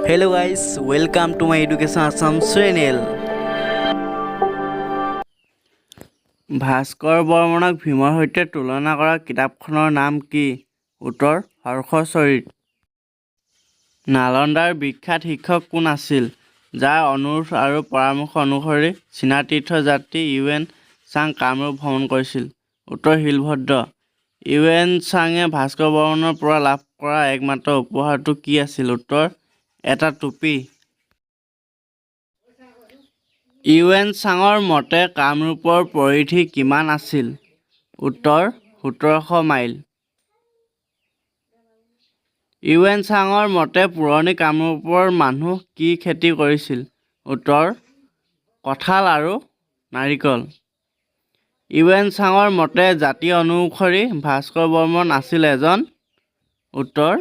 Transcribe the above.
Hello guys, welcome to my Education Assam channel. Bhaskar বৰ্মনক ভীমৰ সৈতে তুলনা কৰা কিতাপখনৰ নাম কি? উত্তৰ হৰ্ষচৰিত। নালন্দাৰ বিখ্যাত শিক্ষক কোন আছিল? যাৰ অনুৰোধ আৰু পৰামৰ্শ অনুসৰি চীনা তীৰ্থযাত্ৰী ইউএন চাং কামৰূপ ভ্ৰমণ কৰিছিল? উত্তৰ শিলভদ্ৰ। ইউএন চাঙে ভাস্কৰ বৰ্মনৰ পৰা লাভ কৰা একমাত্ৰ উপহাৰটো কি আছিল? উত্তৰ এটা টুপি। ইউএন চাঙৰ মতে কামৰূপৰ পৰিধি কিমান আছিল? উত্তৰ ১৭০০ মাইল। ইউএন চাঙৰ মতে পুৰণি কামৰূপৰ মানুহ কি খেতি কৰিছিল? উত্তৰ কঁঠাল আৰু নাৰিকল। ইউএন চাঙৰ মতে জাতি অনুসৰি ভাস্কৰ বৰ্মন আছিল এজন? উত্তৰ